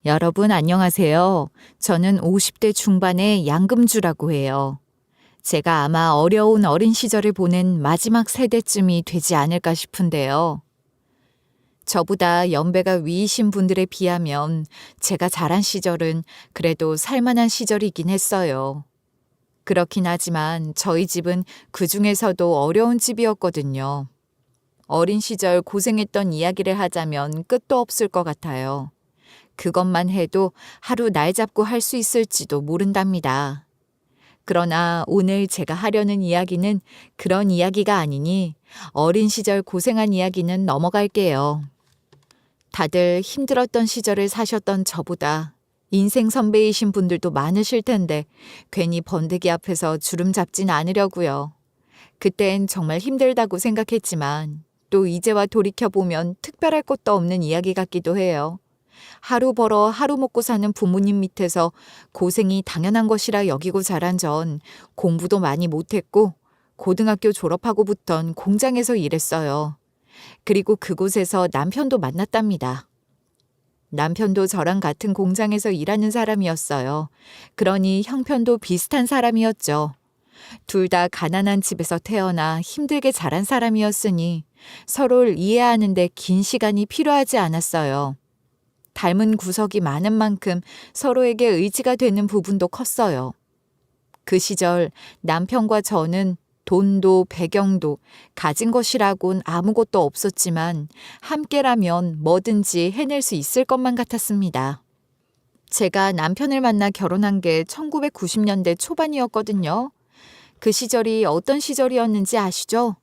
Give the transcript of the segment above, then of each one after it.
여러분 안녕하세요. 저는 50대 중반의 양금주라고 해요. 제가 아마 어려운 어린 시절을 보낸 마지막 세대쯤이 되지 않을까 싶은데요. 저보다 연배가 위이신 분들에 비하면 제가 자란 시절은 그래도 살만한 시절이긴 했어요. 그렇긴 하지만 저희 집은 그 중에서도 어려운 집이었거든요. 어린 시절 고생했던 이야기를 하자면 끝도 없을 것 같아요. 그것만 해도 하루 날 잡고 할 수 있을지도 모른답니다. 그러나 오늘 제가 하려는 이야기는 그런 이야기가 아니니 어린 시절 고생한 이야기는 넘어갈게요. 다들 힘들었던 시절을 사셨던 저보다 인생 선배이신 분들도 많으실 텐데 괜히 번데기 앞에서 주름 잡진 않으려고요. 그땐 정말 힘들다고 생각했지만 또 이제와 돌이켜보면 특별할 것도 없는 이야기 같기도 해요. 하루 벌어 하루 먹고 사는 부모님 밑에서 고생이 당연한 것이라 여기고 자란 전 공부도 많이 못했고 고등학교 졸업하고부턴 공장에서 일했어요. 그리고 그곳에서 남편도 만났답니다. 남편도 저랑 같은 공장에서 일하는 사람이었어요. 그러니 형편도 비슷한 사람이었죠. 둘 다 가난한 집에서 태어나 힘들게 자란 사람이었으니 서로를 이해하는 데 긴 시간이 필요하지 않았어요. 닮은 구석이 많은 만큼 서로에게 의지가 되는 부분도 컸어요. 그 시절 남편과 저는 돈도 배경도 가진 것이라곤 아무것도 없었지만 함께라면 뭐든지 해낼 수 있을 것만 같았습니다. 제가 남편을 만나 결혼한 게 1990년대 초반이었거든요. 그 시절이 어떤 시절이었는지 아시죠?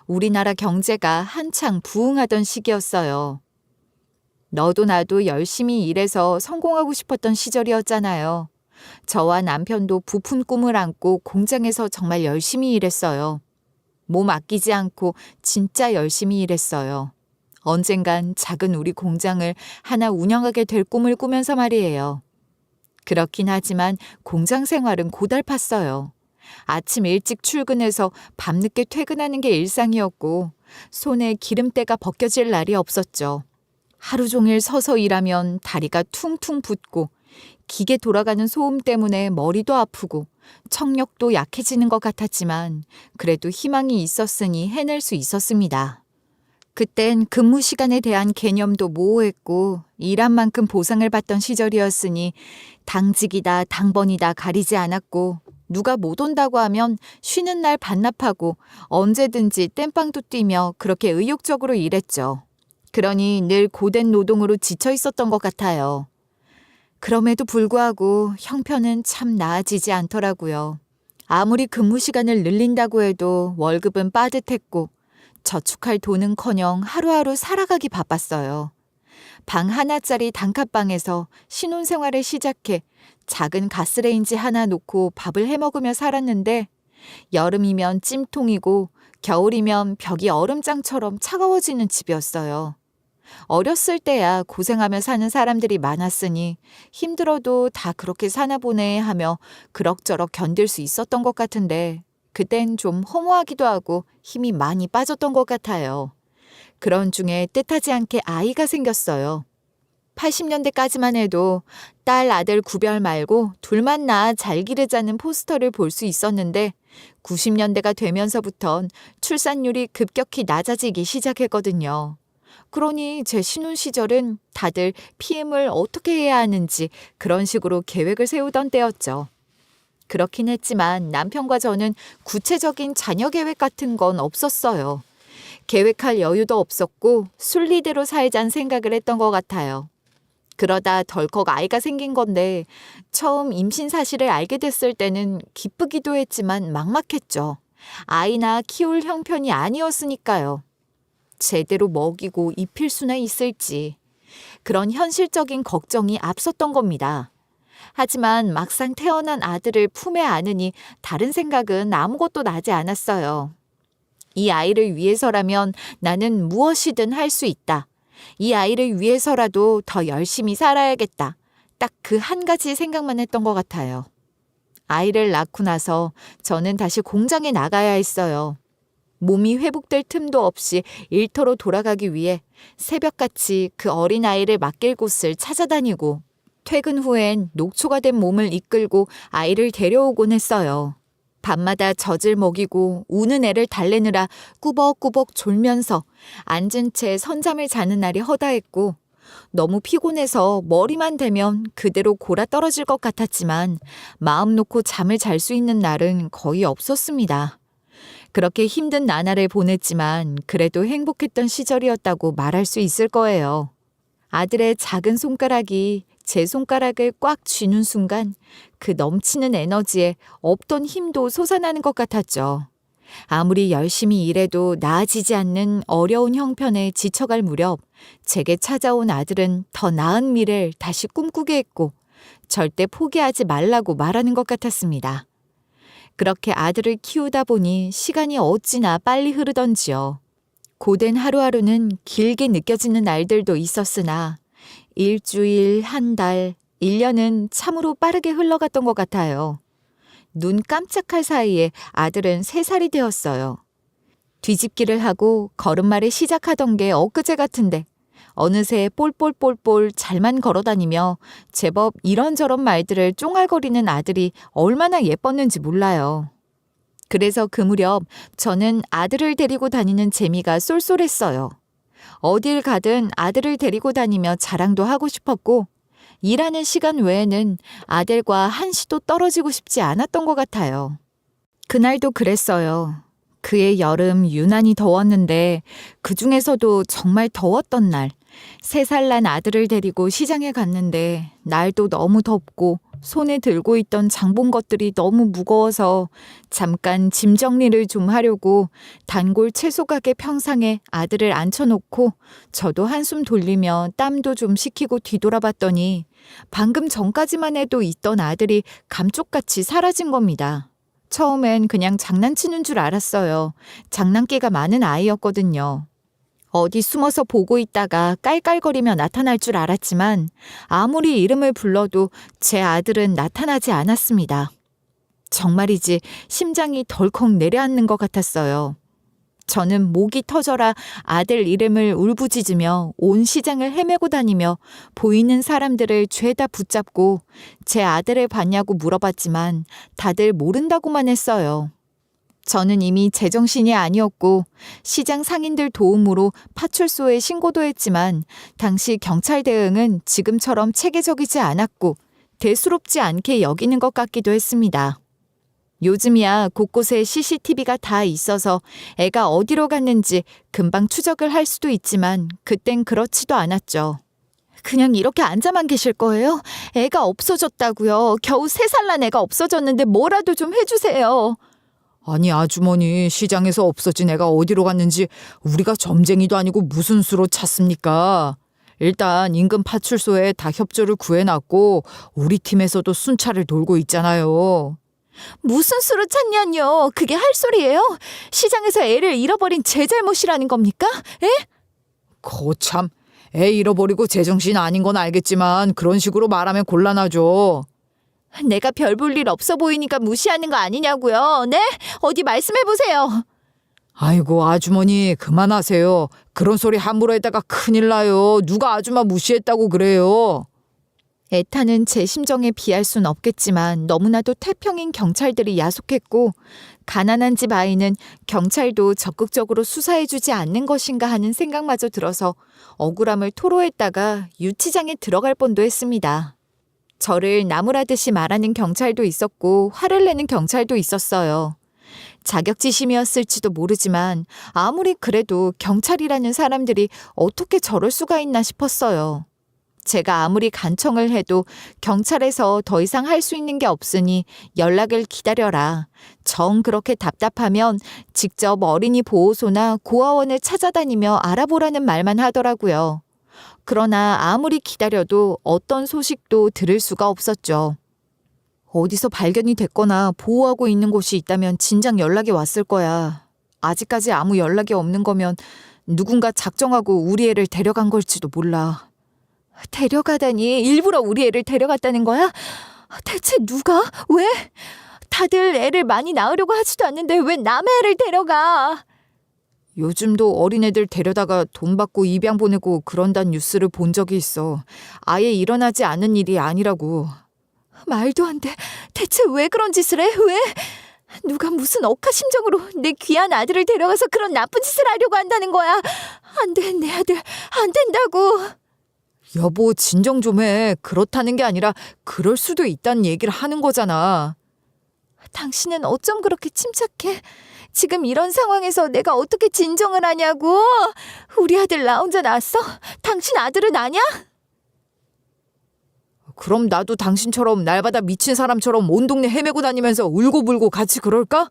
우리나라 경제가 한창 부흥하던 시기였어요. 너도 나도 열심히 일해서 성공하고 싶었던 시절이었잖아요. 저와 남편도 부푼 꿈을 안고 공장에서 정말 열심히 일했어요. 몸 아끼지 않고 진짜 열심히 일했어요. 언젠간 작은 우리 공장을 하나 운영하게 될 꿈을 꾸면서 말이에요. 그렇긴 하지만 공장 생활은 고달팠어요. 아침 일찍 출근해서 밤늦게 퇴근하는 게 일상이었고 손에 기름때가 벗겨질 날이 없었죠. 하루 종일 서서 일하면 다리가 퉁퉁 붓고 기계 돌아가는 소음 때문에 머리도 아프고 청력도 약해지는 것 같았지만 그래도 희망이 있었으니 해낼 수 있었습니다. 그땐 근무 시간에 대한 개념도 모호했고 일한 만큼 보상을 받던 시절이었으니 당직이다 당번이다 가리지 않았고 누가 못 온다고 하면 쉬는 날 반납하고 언제든지 땜빵도 뛰며 그렇게 의욕적으로 일했죠. 그러니 늘 고된 노동으로 지쳐 있었던 것 같아요. 그럼에도 불구하고 형편은 참 나아지지 않더라고요. 아무리 근무 시간을 늘린다고 해도 월급은 빠듯했고 저축할 돈은커녕 하루하루 살아가기 바빴어요. 방 하나짜리 단칸방에서 신혼생활을 시작해 작은 가스레인지 하나 놓고 밥을 해먹으며 살았는데 여름이면 찜통이고 겨울이면 벽이 얼음장처럼 차가워지는 집이었어요. 어렸을 때야 고생하며 사는 사람들이 많았으니 힘들어도 다 그렇게 사나 보네 하며 그럭저럭 견딜 수 있었던 것 같은데 그땐 좀 허무하기도 하고 힘이 많이 빠졌던 것 같아요. 그런 중에 뜻하지 않게 아이가 생겼어요. 80년대까지만 해도 딸 아들 구별 말고 둘만 낳아 잘 기르자는 포스터를 볼 수 있었는데 90년대가 되면서부턴 출산율이 급격히 낮아지기 시작했거든요. 그러니 제 신혼 시절은 다들 PM을 어떻게 해야 하는지 그런 식으로 계획을 세우던 때였죠. 그렇긴 했지만 남편과 저는 구체적인 자녀 계획 같은 건 없었어요. 계획할 여유도 없었고 순리대로 살자는 생각을 했던 것 같아요. 그러다 덜컥 아이가 생긴 건데 처음 임신 사실을 알게 됐을 때는 기쁘기도 했지만 막막했죠. 아이나 키울 형편이 아니었으니까요. 제대로 먹이고 입힐 수나 있을지 그런 현실적인 걱정이 앞섰던 겁니다. 하지만 막상 태어난 아들을 품에 안으니 다른 생각은 아무것도 나지 않았어요. 이 아이를 위해서라면 나는 무엇이든 할 수 있다. 이 아이를 위해서라도 더 열심히 살아야겠다. 딱 그 한 가지 생각만 했던 것 같아요. 아이를 낳고 나서 저는 다시 공장에 나가야 했어요. 몸이 회복될 틈도 없이 일터로 돌아가기 위해 새벽같이 그 어린아이를 맡길 곳을 찾아다니고 퇴근 후엔 녹초가 된 몸을 이끌고 아이를 데려오곤 했어요. 밤마다 젖을 먹이고 우는 애를 달래느라 꾸벅꾸벅 졸면서 앉은 채 선잠을 자는 날이 허다했고, 너무 피곤해서 머리만 대면 그대로 골아 떨어질 것 같았지만 마음 놓고 잠을 잘 수 있는 날은 거의 없었습니다. 그렇게 힘든 나날을 보냈지만 그래도 행복했던 시절이었다고 말할 수 있을 거예요. 아들의 작은 손가락이 제 손가락을 꽉 쥐는 순간 그 넘치는 에너지에 없던 힘도 솟아나는 것 같았죠. 아무리 열심히 일해도 나아지지 않는 어려운 형편에 지쳐갈 무렵 제게 찾아온 아들은 더 나은 미래를 다시 꿈꾸게 했고 절대 포기하지 말라고 말하는 것 같았습니다. 그렇게 아들을 키우다 보니 시간이 어찌나 빨리 흐르던지요. 고된 하루하루는 길게 느껴지는 날들도 있었으나 일주일, 한 달, 1년은 참으로 빠르게 흘러갔던 것 같아요. 눈 깜짝할 사이에 아들은 3살이 되었어요. 뒤집기를 하고 걸음마를 시작하던 게 엊그제 같은데 어느새 볼볼볼볼 잘만 걸어다니며 제법 이런저런 말들을 쫑알거리는 아들이 얼마나 예뻤는지 몰라요. 그래서 그 무렵 저는 아들을 데리고 다니는 재미가 쏠쏠했어요. 어딜 가든 아들을 데리고 다니며 자랑도 하고 싶었고, 일하는 시간 외에는 아들과 한시도 떨어지고 싶지 않았던 것 같아요. 그날도 그랬어요. 그의 여름 유난히 더웠는데 그 중에서도 정말 더웠던 날, 3살 난 아들을 데리고 시장에 갔는데 날도 너무 덥고 손에 들고 있던 장본 것들이 너무 무거워서 잠깐 짐 정리를 좀 하려고 단골 채소 가게 평상에 아들을 앉혀놓고 저도 한숨 돌리며 땀도 좀 식히고 뒤돌아봤더니 방금 전까지만 해도 있던 아들이 감쪽같이 사라진 겁니다. 처음엔 그냥 장난치는 줄 알았어요. 장난기가 많은 아이였거든요. 어디 숨어서 보고 있다가 깔깔거리며 나타날 줄 알았지만 아무리 이름을 불러도 제 아들은 나타나지 않았습니다. 정말이지 심장이 덜컥 내려앉는 것 같았어요. 저는 목이 터져라 아들 이름을 울부짖으며 온 시장을 헤매고 다니며 보이는 사람들을 죄다 붙잡고 제 아들을 봤냐고 물어봤지만 다들 모른다고만 했어요. 저는 이미 제정신이 아니었고 시장 상인들 도움으로 파출소에 신고도 했지만 당시 경찰 대응은 지금처럼 체계적이지 않았고 대수롭지 않게 여기는 것 같기도 했습니다. 요즘이야 곳곳에 CCTV가 다 있어서 애가 어디로 갔는지 금방 추적을 할 수도 있지만 그땐 그렇지도 않았죠. 그냥 이렇게 앉아만 계실 거예요? 애가 없어졌다고요. 겨우 3살 난 애가 없어졌는데 뭐라도 좀 해주세요. 아니 아주머니, 시장에서 없어진 애가 어디로 갔는지 우리가 점쟁이도 아니고 무슨 수로 찾습니까? 일단 인근 파출소에 다 협조를 구해놨고 우리 팀에서도 순찰을 돌고 있잖아요. 무슨 수로 찾냐뇨. 그게 할 소리예요? 시장에서 애를 잃어버린 제 잘못이라는 겁니까? 에? 거참, 애 잃어버리고 제정신 아닌 건 알겠지만 그런 식으로 말하면 곤란하죠. 내가 별 볼 일 없어 보이니까 무시하는 거 아니냐고요. 네? 어디 말씀해보세요. 아이고 아주머니 그만하세요. 그런 소리 함부로 했다가 큰일 나요. 누가 아줌마 무시했다고 그래요. 애타는 제 심정에 비할 순 없겠지만 너무나도 태평인 경찰들이 야속했고 가난한 집 아이는 경찰도 적극적으로 수사해주지 않는 것인가 하는 생각마저 들어서 억울함을 토로했다가 유치장에 들어갈 뻔도 했습니다. 저를 나무라듯이 말하는 경찰도 있었고 화를 내는 경찰도 있었어요. 자격지심이었을지도 모르지만 아무리 그래도 경찰이라는 사람들이 어떻게 저럴 수가 있나 싶었어요. 제가 아무리 간청을 해도 경찰에서 더 이상 할 수 있는 게 없으니 연락을 기다려라. 정 그렇게 답답하면 직접 어린이 보호소나 고아원을 찾아다니며 알아보라는 말만 하더라고요. 그러나 아무리 기다려도 어떤 소식도 들을 수가 없었죠. 어디서 발견이 됐거나 보호하고 있는 곳이 있다면 진작 연락이 왔을 거야. 아직까지 아무 연락이 없는 거면 누군가 작정하고 우리 애를 데려간 걸지도 몰라. 데려가다니 일부러 우리 애를 데려갔다는 거야? 대체 누가? 왜? 다들 애를 많이 낳으려고 하지도 않는데 왜 남의 애를 데려가? 요즘도 어린애들 데려다가 돈 받고 입양 보내고 그런단 뉴스를 본 적이 있어. 아예 일어나지 않은 일이 아니라고. 말도 안 돼. 대체 왜 그런 짓을 해? 왜? 누가 무슨 억하심정으로 내 귀한 아들을 데려가서 그런 나쁜 짓을 하려고 한다는 거야. 안 돼, 내 아들. 안 된다고. 여보, 진정 좀 해. 그렇다는 게 아니라 그럴 수도 있다는 얘기를 하는 거잖아. 당신은 어쩜 그렇게 침착해? 지금 이런 상황에서 내가 어떻게 진정을 하냐고. 우리 아들 나 혼자 낳았어? 당신 아들은 아냐? 그럼 나도 당신처럼 날마다 미친 사람처럼 온 동네 헤매고 다니면서 울고불고 같이 그럴까?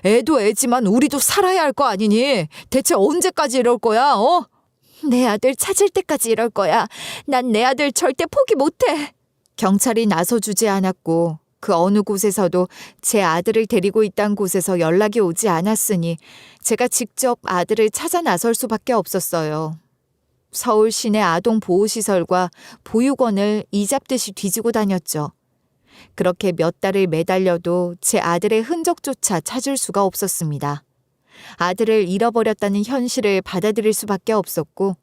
애도 애지만 우리도 살아야 할 거 아니니? 대체 언제까지 이럴 거야, 어? 내 아들 찾을 때까지 이럴 거야. 난 내 아들 절대 포기 못해. 경찰이 나서주지 않았고 그 어느 곳에서도 제 아들을 데리고 있던 곳에서 연락이 오지 않았으니 제가 직접 아들을 찾아 나설 수밖에 없었어요. 서울 시내 아동보호시설과 보육원을 이잡듯이 뒤지고 다녔죠. 그렇게 몇 달을 매달려도 제 아들의 흔적조차 찾을 수가 없었습니다. 아들을 잃어버렸다는 현실을 받아들일 수밖에 없었고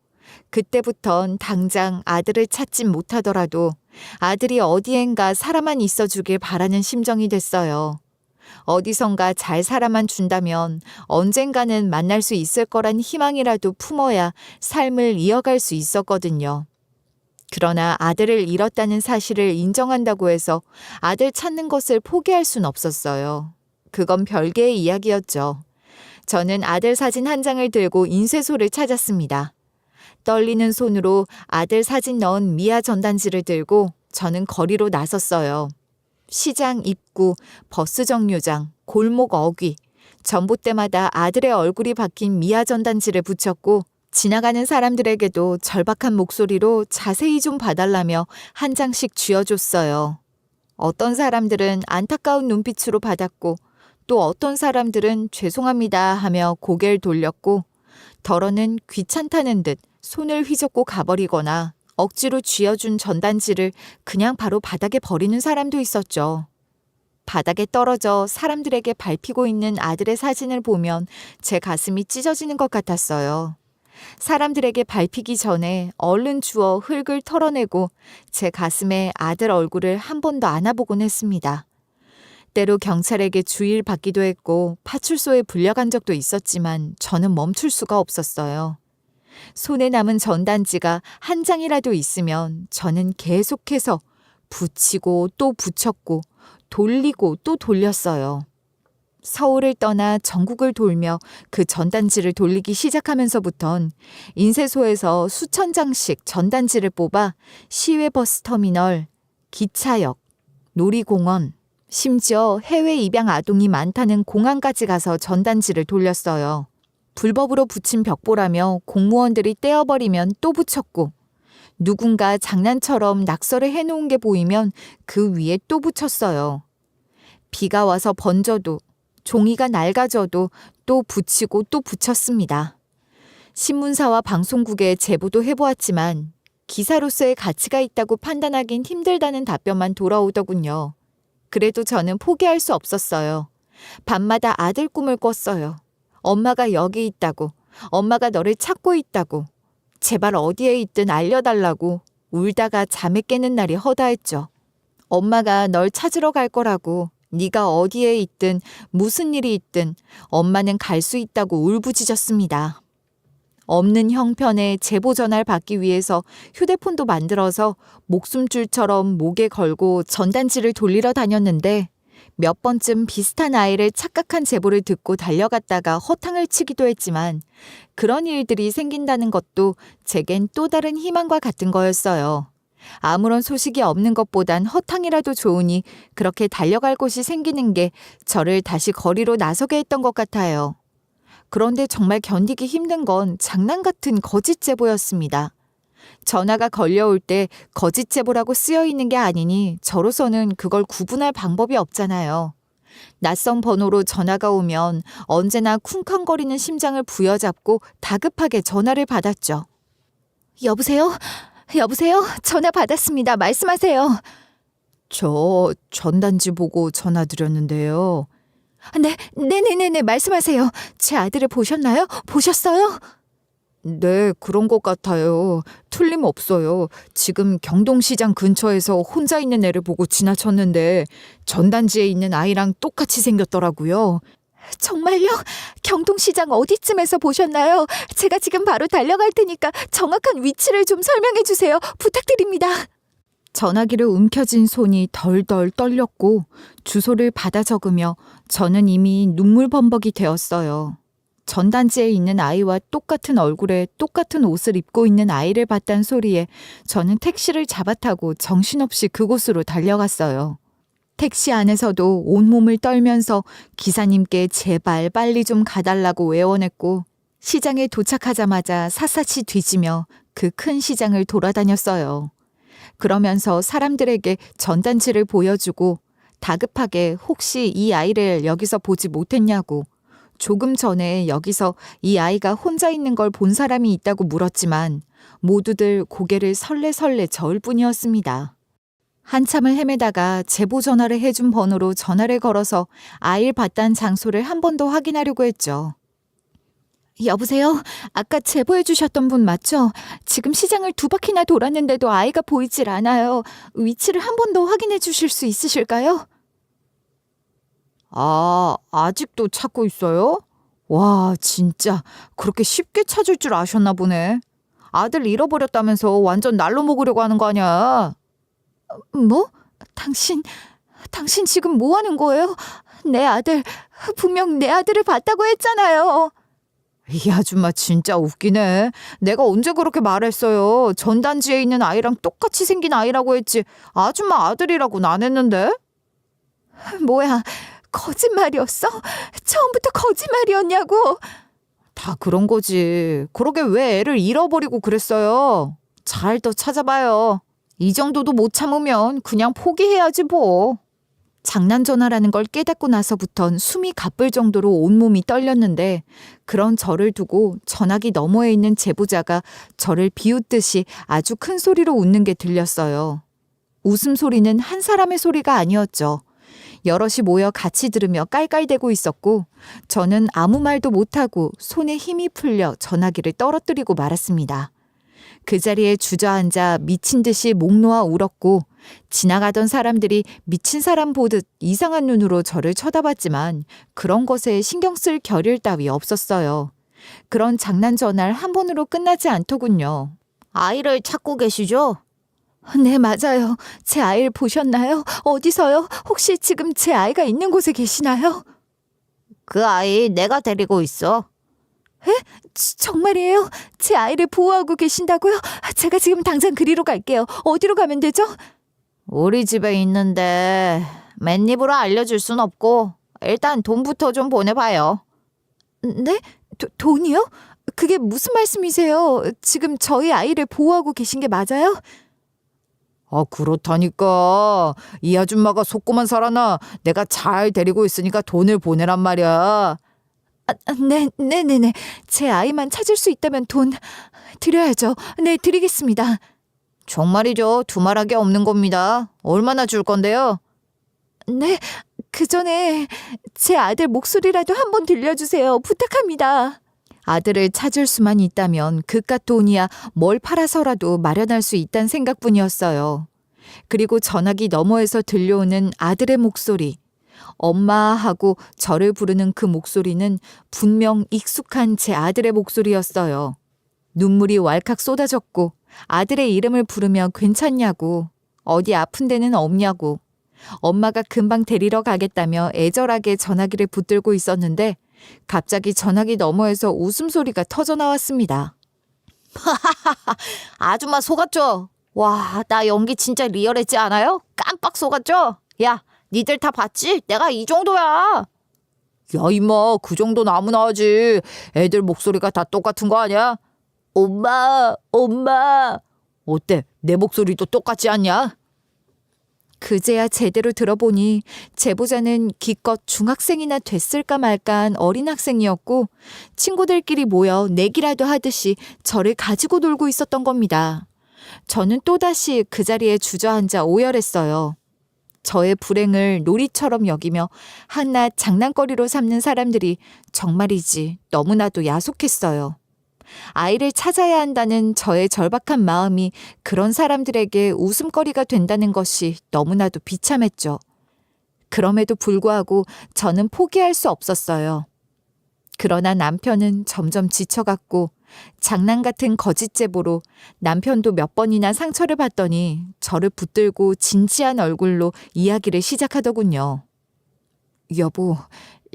그때부턴 당장 아들을 찾진 못하더라도 아들이 어디엔가 살아만 있어주길 바라는 심정이 됐어요. 어디선가 잘 살아만 준다면 언젠가는 만날 수 있을 거란 희망이라도 품어야 삶을 이어갈 수 있었거든요. 그러나 아들을 잃었다는 사실을 인정한다고 해서 아들 찾는 것을 포기할 순 없었어요. 그건 별개의 이야기였죠. 저는 아들 사진 한 장을 들고 인쇄소를 찾았습니다. 떨리는 손으로 아들 사진 넣은 미아 전단지를 들고 저는 거리로 나섰어요. 시장 입구, 버스 정류장, 골목 어귀, 전봇대마다 아들의 얼굴이 박힌 미아 전단지를 붙였고 지나가는 사람들에게도 절박한 목소리로 자세히 좀 봐달라며 한 장씩 쥐어줬어요. 어떤 사람들은 안타까운 눈빛으로 받았고 또 어떤 사람들은 죄송합니다 하며 고개를 돌렸고 덜어는 귀찮다는 듯 손을 휘젓고 가버리거나 억지로 쥐어준 전단지를 그냥 바로 바닥에 버리는 사람도 있었죠. 바닥에 떨어져 사람들에게 밟히고 있는 아들의 사진을 보면 제 가슴이 찢어지는 것 같았어요. 사람들에게 밟히기 전에 얼른 주워 흙을 털어내고 제 가슴에 아들 얼굴을 한 번 더 안아보곤 했습니다. 때로 경찰에게 주의를 받기도 했고 파출소에 불려간 적도 있었지만 저는 멈출 수가 없었어요. 손에 남은 전단지가 한 장이라도 있으면 저는 계속해서 붙이고 또 붙였고 돌리고 또 돌렸어요. 서울을 떠나 전국을 돌며 그 전단지를 돌리기 시작하면서부턴 인쇄소에서 수천 장씩 전단지를 뽑아 시외버스 터미널, 기차역, 놀이공원, 심지어 해외 입양 아동이 많다는 공항까지 가서 전단지를 돌렸어요. 불법으로 붙인 벽보라며 공무원들이 떼어버리면 또 붙였고 누군가 장난처럼 낙서를 해놓은 게 보이면 그 위에 또 붙였어요. 비가 와서 번져도 종이가 낡아져도 또 붙이고 또 붙였습니다. 신문사와 방송국에 제보도 해보았지만 기사로서의 가치가 있다고 판단하긴 힘들다는 답변만 돌아오더군요. 그래도 저는 포기할 수 없었어요. 밤마다 아들 꿈을 꿨어요. 엄마가 여기 있다고, 엄마가 너를 찾고 있다고, 제발 어디에 있든 알려달라고 울다가 잠에 깨는 날이 허다했죠. 엄마가 널 찾으러 갈 거라고, 네가 어디에 있든 무슨 일이 있든 엄마는 갈 수 있다고 울부짖었습니다. 없는 형편에 제보 전화를 받기 위해서 휴대폰도 만들어서 목숨줄처럼 목에 걸고 전단지를 돌리러 다녔는데 몇 번쯤 비슷한 아이를 착각한 제보를 듣고 달려갔다가 허탕을 치기도 했지만 그런 일들이 생긴다는 것도 제겐 또 다른 희망과 같은 거였어요. 아무런 소식이 없는 것보단 허탕이라도 좋으니 그렇게 달려갈 곳이 생기는 게 저를 다시 거리로 나서게 했던 것 같아요. 그런데 정말 견디기 힘든 건 장난 같은 거짓 제보였습니다. 전화가 걸려올 때 거짓 제보라고 쓰여 있는 게 아니니 저로서는 그걸 구분할 방법이 없잖아요. 낯선 번호로 전화가 오면 언제나 쿵쾅거리는 심장을 부여잡고 다급하게 전화를 받았죠. 여보세요? 여보세요? 전화 받았습니다. 말씀하세요. 저 전단지 보고 전화 드렸는데요. 네네네네, 말씀하세요. 제 아들을 보셨나요? 보셨어요? 네, 그런 것 같아요. 틀림없어요. 지금 경동시장 근처에서 혼자 있는 애를 보고 지나쳤는데 전단지에 있는 아이랑 똑같이 생겼더라고요. 정말요? 경동시장 어디쯤에서 보셨나요? 제가 지금 바로 달려갈 테니까 정확한 위치를 좀 설명해 주세요. 부탁드립니다. 전화기를 움켜쥔 손이 덜덜 떨렸고 주소를 받아 적으며 저는 이미 눈물범벅이 되었어요. 전단지에 있는 아이와 똑같은 얼굴에 똑같은 옷을 입고 있는 아이를 봤단 소리에 저는 택시를 잡아타고 정신없이 그곳으로 달려갔어요. 택시 안에서도 온몸을 떨면서 기사님께 제발 빨리 좀 가달라고 외원했고 시장에 도착하자마자 샅샅이 뒤지며 그 큰 시장을 돌아다녔어요. 그러면서 사람들에게 전단지를 보여주고 다급하게 혹시 이 아이를 여기서 보지 못했냐고 조금 전에 여기서 이 아이가 혼자 있는 걸 본 사람이 있다고 물었지만 모두들 고개를 설레설레 저을 뿐이었습니다. 한참을 헤매다가 제보 전화를 해준 번호로 전화를 걸어서 아이를 봤다는 장소를 한 번 더 확인하려고 했죠. 여보세요? 아까 제보해 주셨던 분 맞죠? 지금 시장을 2바퀴나 돌았는데도 아이가 보이질 않아요. 위치를 한 번 더 확인해 주실 수 있으실까요? 아직도 찾고 있어요? 와, 진짜 그렇게 쉽게 찾을 줄 아셨나 보네. 아들 잃어버렸다면서 완전 날로 먹으려고 하는 거 아니야? 뭐? 당신 지금 뭐 하는 거예요? 내 아들, 분명 내 아들을 봤다고 했잖아요. 이 아줌마 진짜 웃기네. 내가 언제 그렇게 말했어요. 전단지에 있는 아이랑 똑같이 생긴 아이라고 했지. 아줌마 아들이라고는 안 했는데? 뭐야, 거짓말이었어? 처음부터 거짓말이었냐고? 다 그런 거지. 그러게 왜 애를 잃어버리고 그랬어요. 잘 더 찾아봐요. 이 정도도 못 참으면 그냥 포기해야지 뭐. 장난 전화라는 걸 깨닫고 나서부턴 숨이 가쁠 정도로 온몸이 떨렸는데 그런 저를 두고 전화기 너머에 있는 제보자가 저를 비웃듯이 아주 큰 소리로 웃는 게 들렸어요. 웃음소리는 한 사람의 소리가 아니었죠. 여럿이 모여 같이 들으며 깔깔대고 있었고 저는 아무 말도 못하고 손에 힘이 풀려 전화기를 떨어뜨리고 말았습니다. 그 자리에 주저앉아 미친 듯이 목 놓아 울었고 지나가던 사람들이 미친 사람 보듯 이상한 눈으로 저를 쳐다봤지만 그런 것에 신경 쓸 겨를 따위 없었어요. 그런 장난 전화를 한 번으로 끝나지 않더군요. 아이를 찾고 계시죠? 네, 맞아요. 제 아이를 보셨나요? 어디서요? 혹시 지금 제 아이가 있는 곳에 계시나요? 그 아이 내가 데리고 있어. 정말이에요? 제 아이를 보호하고 계신다고요? 제가 지금 당장 그리로 갈게요. 어디로 가면 되죠? 우리 집에 있는데 맨입으로 알려줄 순 없고 일단 돈부터 좀 보내봐요. 네? 돈이요? 그게 무슨 말씀이세요? 지금 저희 아이를 보호하고 계신 게 맞아요? 그렇다니까. 이 아줌마가 속고만 살아나. 내가 잘 데리고 있으니까 돈을 보내란 말이야. 네네네. 제 아이만 찾을 수 있다면 돈 드려야죠. 네, 드리겠습니다. 정말이죠. 두말하기 없는 겁니다. 얼마나 줄 건데요? 네, 그 전에 제 아들 목소리라도 한번 들려주세요. 부탁합니다. 아들을 찾을 수만 있다면 그깟 돈이야 뭘 팔아서라도 마련할 수 있다는 생각뿐이었어요. 그리고 전화기 너머에서 들려오는 아들의 목소리. 엄마 하고 저를 부르는 그 목소리는 분명 익숙한 제 아들의 목소리였어요. 눈물이 왈칵 쏟아졌고 아들의 이름을 부르며 괜찮냐고, 어디 아픈 데는 없냐고, 엄마가 금방 데리러 가겠다며 애절하게 전화기를 붙들고 있었는데 갑자기 전화기 너머에서 웃음소리가 터져 나왔습니다. 아줌마 속았죠? 와, 나 연기 진짜 리얼했지 않아요? 깜빡 속았죠? 야, 니들 다 봤지? 내가 이 정도야. 야, 임마, 그 정도는 아무나 하지. 애들 목소리가 다 똑같은 거 아니야? 엄마. 어때? 내 목소리도 똑같지 않냐? 그제야 제대로 들어보니 제보자는 기껏 중학생이나 됐을까 말까한 어린 학생이었고 친구들끼리 모여 내기라도 하듯이 저를 가지고 놀고 있었던 겁니다. 저는 또다시 그 자리에 주저앉아 오열했어요. 저의 불행을 놀이처럼 여기며 한낱 장난거리로 삼는 사람들이 정말이지 너무나도 야속했어요. 아이를 찾아야 한다는 저의 절박한 마음이 그런 사람들에게 웃음거리가 된다는 것이 너무나도 비참했죠. 그럼에도 불구하고 저는 포기할 수 없었어요. 그러나 남편은 점점 지쳐갔고 장난 같은 거짓 제보로 남편도 몇 번이나 상처를 받더니 저를 붙들고 진지한 얼굴로 이야기를 시작하더군요. 여보,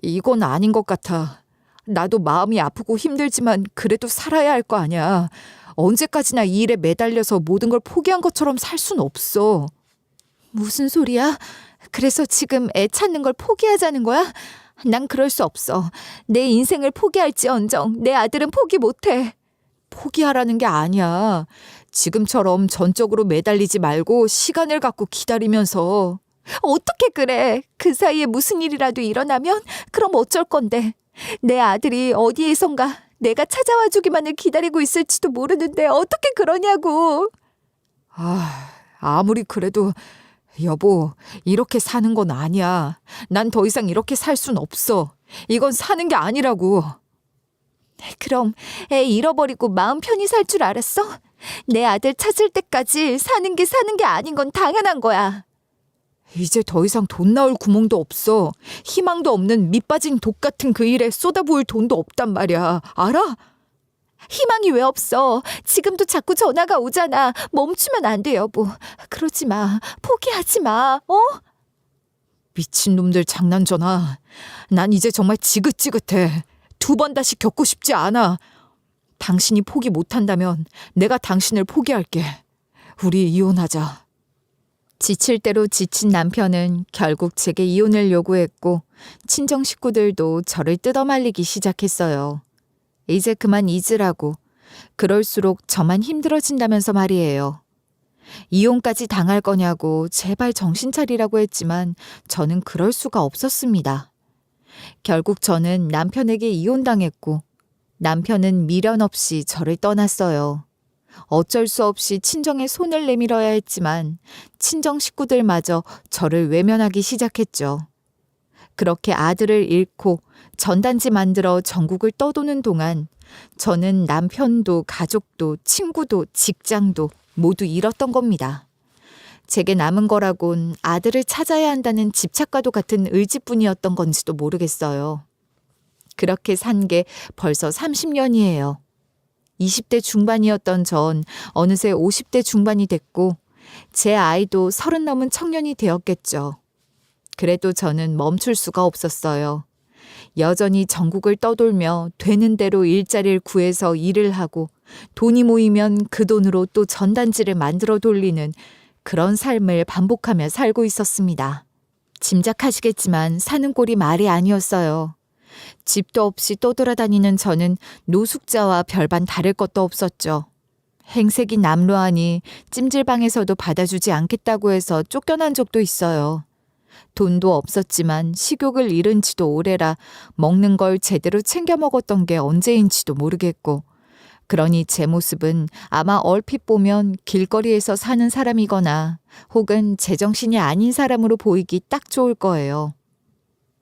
이건 아닌 것 같아. 나도 마음이 아프고 힘들지만 그래도 살아야 할 거 아니야. 언제까지나 이 일에 매달려서 모든 걸 포기한 것처럼 살 순 없어. 무슨 소리야? 그래서 지금 애 찾는 걸 포기하자는 거야? 난 그럴 수 없어. 내 인생을 포기할지언정 내 아들은 포기 못해. 포기하라는 게 아니야. 지금처럼 전적으로 매달리지 말고 시간을 갖고 기다리면서. 어떻게 그래? 그 사이에 무슨 일이라도 일어나면 그럼 어쩔 건데. 내 아들이 어디에선가 내가 찾아와 주기만을 기다리고 있을지도 모르는데 어떻게 그러냐고. 아무리 그래도 여보, 이렇게 사는 건 아니야. 난 더 이상 이렇게 살 순 없어. 이건 사는 게 아니라고. 그럼 애 잃어버리고 마음 편히 살 줄 알았어? 내 아들 찾을 때까지 사는 게 아닌 건 당연한 거야. 이제 더 이상 돈 나올 구멍도 없어. 희망도 없는 밑빠진 독 같은 그 일에 쏟아부을 돈도 없단 말이야. 알아? 희망이 왜 없어? 지금도 자꾸 전화가 오잖아. 멈추면 안 돼, 여보. 그러지 마. 포기하지 마. 어? 미친놈들 장난 전화. 난 이제 정말 지긋지긋해. 2번 다시 겪고 싶지 않아. 당신이 포기 못한다면 내가 당신을 포기할게. 우리 이혼하자. 지칠 대로 지친 남편은 결국 제게 이혼을 요구했고 친정 식구들도 저를 뜯어말리기 시작했어요. 이제 그만 잊으라고. 그럴수록 저만 힘들어진다면서 말이에요. 이혼까지 당할 거냐고 제발 정신 차리라고 했지만 저는 그럴 수가 없었습니다. 결국 저는 남편에게 이혼당했고 남편은 미련 없이 저를 떠났어요. 어쩔 수 없이 친정에 손을 내밀어야 했지만 친정 식구들마저 저를 외면하기 시작했죠. 그렇게 아들을 잃고 전단지 만들어 전국을 떠도는 동안 저는 남편도 가족도 친구도 직장도 모두 잃었던 겁니다. 제게 남은 거라곤 아들을 찾아야 한다는 집착과도 같은 의지뿐이었던 건지도 모르겠어요. 그렇게 산 게 벌써 30년이에요. 20대 중반이었던 전 어느새 50대 중반이 됐고 제 아이도 30 넘은 청년이 되었겠죠. 그래도 저는 멈출 수가 없었어요. 여전히 전국을 떠돌며 되는 대로 일자리를 구해서 일을 하고 돈이 모이면 그 돈으로 또 전단지를 만들어 돌리는 그런 삶을 반복하며 살고 있었습니다. 짐작하시겠지만 사는 꼴이 말이 아니었어요. 집도 없이 떠돌아다니는 저는 노숙자와 별반 다를 것도 없었죠. 행색이 남루하니 찜질방에서도 받아주지 않겠다고 해서 쫓겨난 적도 있어요. 돈도 없었지만 식욕을 잃은 지도 오래라 먹는 걸 제대로 챙겨 먹었던 게 언제인지도 모르겠고 그러니 제 모습은 아마 얼핏 보면 길거리에서 사는 사람이거나 혹은 제정신이 아닌 사람으로 보이기 딱 좋을 거예요.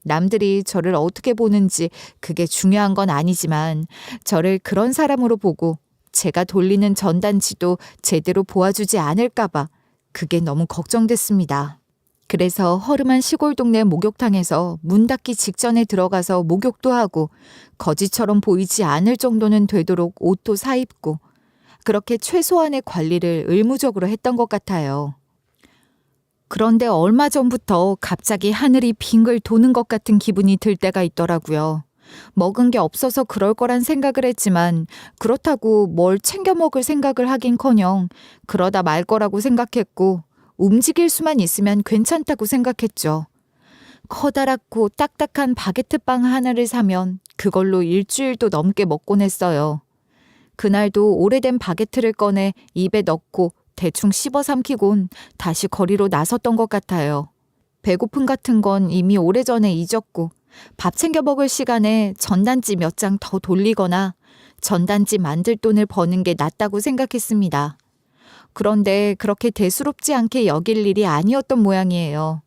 남들이 저를 어떻게 보는지 그게 중요한 건 아니지만 저를 그런 사람으로 보고 제가 돌리는 전단지도 제대로 보아주지 않을까봐 그게 너무 걱정됐습니다. 그래서 허름한 시골 동네 목욕탕에서 문 닫기 직전에 들어가서 목욕도 하고 거지처럼 보이지 않을 정도는 되도록 옷도 사입고 그렇게 최소한의 관리를 의무적으로 했던 것 같아요. 그런데 얼마 전부터 갑자기 하늘이 빙글 도는 것 같은 기분이 들 때가 있더라고요. 먹은 게 없어서 그럴 거란 생각을 했지만 그렇다고 뭘 챙겨 먹을 생각을 하긴커녕 그러다 말 거라고 생각했고 움직일 수만 있으면 괜찮다고 생각했죠. 커다랗고 딱딱한 바게트 빵 하나를 사면 그걸로 일주일도 넘게 먹곤 했어요. 그날도 오래된 바게트를 꺼내 입에 넣고 대충 씹어 삼키곤 다시 거리로 나섰던 것 같아요. 배고픔 같은 건 이미 오래전에 잊었고 밥 챙겨 먹을 시간에 전단지 몇 장 더 돌리거나 전단지 만들 돈을 버는 게 낫다고 생각했습니다. 그런데 그렇게 대수롭지 않게 여길 일이 아니었던 모양이에요.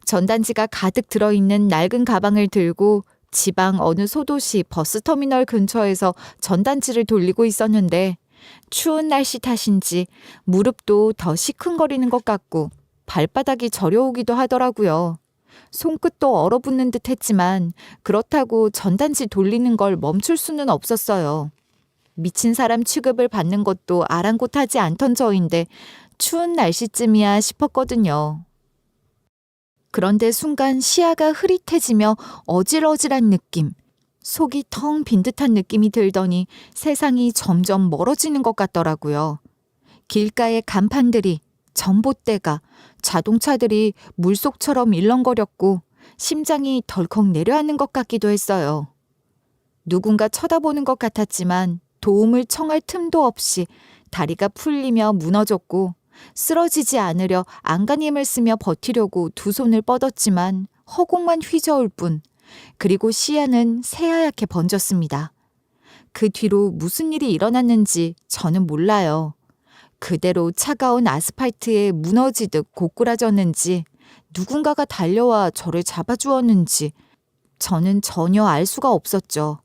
전단지가 가득 들어있는 낡은 가방을 들고 지방 어느 소도시 버스터미널 근처에서 전단지를 돌리고 있었는데 추운 날씨 탓인지 무릎도 더 시큰거리는 것 같고 발바닥이 저려오기도 하더라고요. 손끝도 얼어붙는 듯 했지만 그렇다고 전단지 돌리는 걸 멈출 수는 없었어요. 미친 사람 취급을 받는 것도 아랑곳하지 않던 저인데 추운 날씨쯤이야 싶었거든요. 그런데 순간 시야가 흐릿해지며 어질어질한 느낌, 속이 텅 빈 듯한 느낌이 들더니 세상이 점점 멀어지는 것 같더라고요. 길가의 간판들이, 전봇대가, 자동차들이 물속처럼 일렁거렸고 심장이 덜컥 내려앉는 것 같기도 했어요. 누군가 쳐다보는 것 같았지만 도움을 청할 틈도 없이 다리가 풀리며 무너졌고 쓰러지지 않으려 안간힘을 쓰며 버티려고 두 손을 뻗었지만 허공만 휘저을 뿐, 그리고 시야는 새하얗게 번졌습니다. 그 뒤로 무슨 일이 일어났는지 저는 몰라요. 그대로 차가운 아스팔트에 무너지듯 고꾸라졌는지 누군가가 달려와 저를 잡아주었는지 저는 전혀 알 수가 없었죠.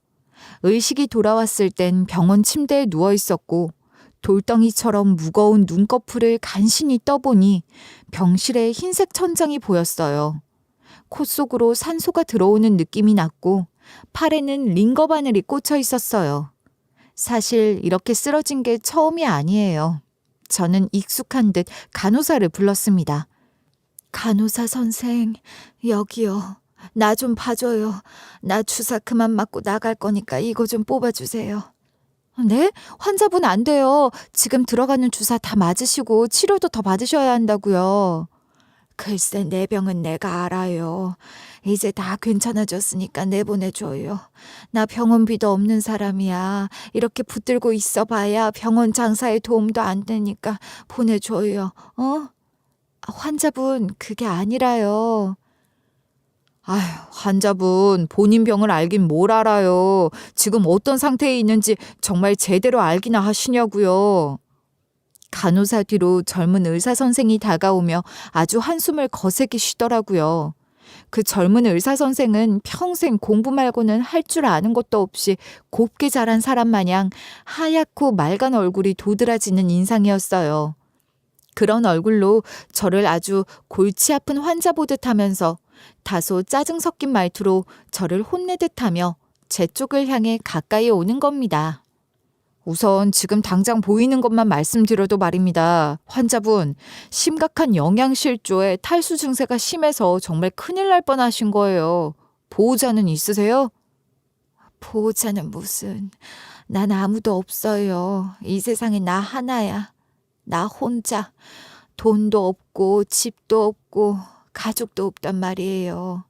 의식이 돌아왔을 땐 병원 침대에 누워 있었고 돌덩이처럼 무거운 눈꺼풀을 간신히 떠보니 병실에 흰색 천장이 보였어요. 코 속으로 산소가 들어오는 느낌이 났고 팔에는 링거 바늘이 꽂혀 있었어요. 사실 이렇게 쓰러진 게 처음이 아니에요. 저는 익숙한 듯 간호사를 불렀습니다. 간호사 선생, 여기요. 나 좀 봐줘요. 나 주사 그만 맞고 나갈 거니까 이거 좀 뽑아주세요. 네? 환자분 안 돼요. 지금 들어가는 주사 다 맞으시고 치료도 더 받으셔야 한다고요. 글쎄 내 병은 내가 알아요. 이제 다 괜찮아졌으니까 내보내줘요. 나 병원비도 없는 사람이야. 이렇게 붙들고 있어봐야 병원 장사에 도움도 안 되니까 보내줘요. 환자분 그게 아니라요. 아휴, 환자분 본인 병을 알긴 뭘 알아요. 지금 어떤 상태에 있는지 정말 제대로 알기나 하시냐고요. 간호사 뒤로 젊은 의사 선생이 다가오며 아주 한숨을 거세게 쉬더라고요. 그 젊은 의사 선생은 평생 공부 말고는 할 줄 아는 것도 없이 곱게 자란 사람 마냥 하얗고 맑은 얼굴이 도드라지는 인상이었어요. 그런 얼굴로 저를 아주 골치 아픈 환자 보듯 하면서 다소 짜증 섞인 말투로 저를 혼내듯 하며 제 쪽을 향해 가까이 오는 겁니다. 우선 지금 당장 보이는 것만 말씀드려도 말입니다. 환자분, 심각한 영양실조에 탈수 증세가 심해서 정말 큰일 날 뻔하신 거예요. 보호자는 있으세요? 보호자는 무슨, 난 아무도 없어요. 이 세상에 나 하나야. 나 혼자. 돈도 없고 집도 없고 가족도 없단 말이에요.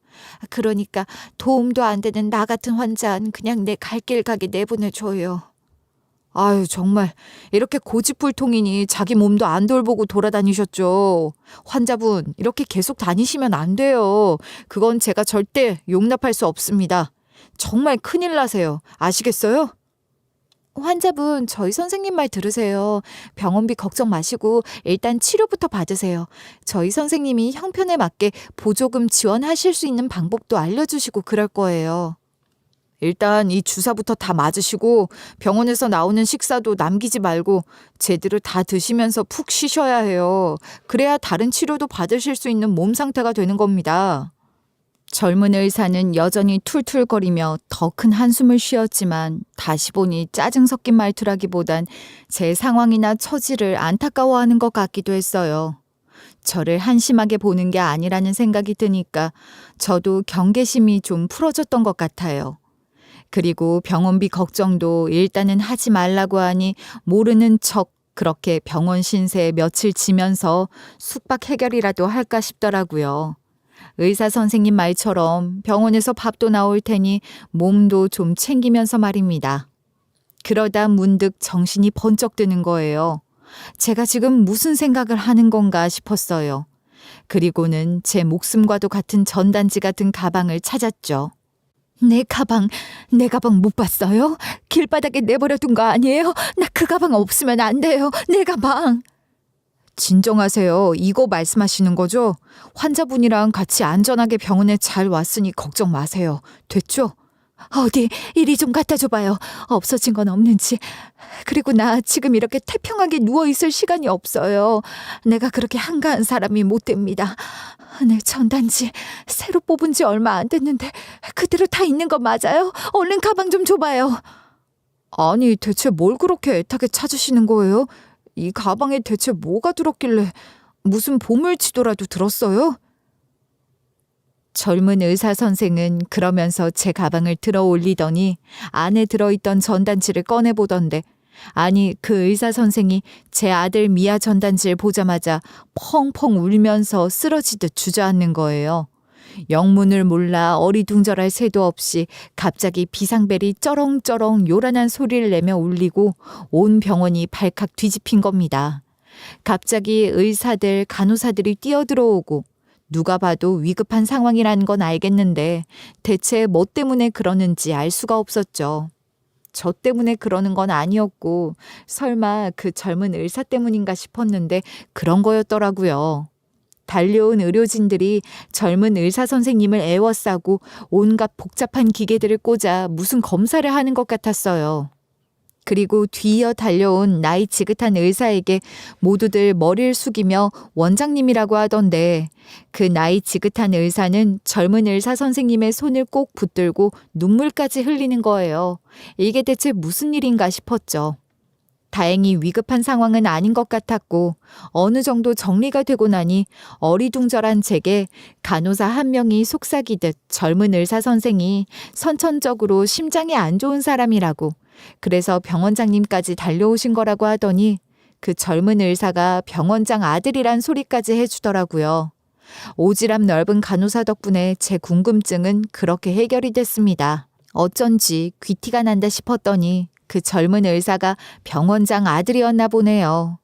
그러니까 도움도 안 되는 나 같은 환자는 그냥 내 갈 길 가게 내보내줘요. 아유, 정말 이렇게 고집불통이니 자기 몸도 안 돌보고 돌아다니셨죠. 환자분, 이렇게 계속 다니시면 안 돼요. 그건 제가 절대 용납할 수 없습니다. 정말 큰일 나세요. 아시겠어요? 환자분, 저희 선생님 말 들으세요. 병원비 걱정 마시고 일단 치료부터 받으세요. 저희 선생님이 형편에 맞게 보조금 지원하실 수 있는 방법도 알려주시고 그럴 거예요. 일단 이 주사부터 다 맞으시고 병원에서 나오는 식사도 남기지 말고 제대로 다 드시면서 푹 쉬셔야 해요. 그래야 다른 치료도 받으실 수 있는 몸 상태가 되는 겁니다. 젊은 의사는 여전히 툴툴거리며 더 큰 한숨을 쉬었지만 다시 보니 짜증 섞인 말투라기보단 제 상황이나 처지를 안타까워하는 것 같기도 했어요. 저를 한심하게 보는 게 아니라는 생각이 드니까 저도 경계심이 좀 풀어졌던 것 같아요. 그리고 병원비 걱정도 일단은 하지 말라고 하니 모르는 척 그렇게 병원 신세에 며칠 지면서 숙박 해결이라도 할까 싶더라고요. 의사 선생님 말처럼 병원에서 밥도 나올 테니 몸도 좀 챙기면서 말입니다. 그러다 문득 정신이 번쩍 드는 거예요. 제가 지금 무슨 생각을 하는 건가 싶었어요. 그리고는 제 목숨과도 같은 전단지 같은 가방을 찾았죠. 내 가방 못 봤어요? 길바닥에 내버려 둔 거 아니에요? 나 그 가방 없으면 안 돼요. 내 가방. 진정하세요. 이거 말씀하시는 거죠? 환자분이랑 같이 안전하게 병원에 잘 왔으니 걱정 마세요. 됐죠? 어디 이리 좀 갖다 줘봐요. 없어진 건 없는지. 그리고 나 지금 이렇게 태평하게 누워있을 시간이 없어요. 내가 그렇게 한가한 사람이 못 됩니다. 내 전단지 새로 뽑은 지 얼마 안 됐는데 그대로 다 있는 거 맞아요? 얼른 가방 좀 줘봐요. 아니, 대체 뭘 그렇게 애타게 찾으시는 거예요? 이 가방에 대체 뭐가 들었길래 무슨 보물지도라도 들었어요? 젊은 의사 선생은 그러면서 제 가방을 들어 올리더니 안에 들어있던 전단지를 꺼내보던데, 아니 그 의사 선생이 제 아들 미아 전단지를 보자마자 펑펑 울면서 쓰러지듯 주저앉는 거예요. 영문을 몰라 어리둥절할 새도 없이 갑자기 비상벨이 쩌렁쩌렁 요란한 소리를 내며 울리고 온 병원이 발칵 뒤집힌 겁니다. 갑자기 의사들, 간호사들이 뛰어들어오고 누가 봐도 위급한 상황이라는 건 알겠는데 대체 뭐 때문에 그러는지 알 수가 없었죠. 저 때문에 그러는 건 아니었고 설마 그 젊은 의사 때문인가 싶었는데 그런 거였더라고요. 달려온 의료진들이 젊은 의사 선생님을 애워싸고 온갖 복잡한 기계들을 꽂아 무슨 검사를 하는 것 같았어요. 그리고 뒤이어 달려온 나이 지긋한 의사에게 모두들 머리를 숙이며 원장님이라고 하던데, 그 나이 지긋한 의사는 젊은 의사 선생님의 손을 꼭 붙들고 눈물까지 흘리는 거예요. 이게 대체 무슨 일인가 싶었죠. 다행히 위급한 상황은 아닌 것 같았고 어느 정도 정리가 되고 나니 어리둥절한 제게 간호사 한 명이 속삭이듯 젊은 의사 선생이 선천적으로 심장이 안 좋은 사람이라고, 그래서 병원장님까지 달려오신 거라고 하더니 그 젊은 의사가 병원장 아들이란 소리까지 해주더라고요. 오지랖 넓은 간호사 덕분에 제 궁금증은 그렇게 해결이 됐습니다. 어쩐지 귀티가 난다 싶었더니 그 젊은 의사가 병원장 아들이었나 보네요.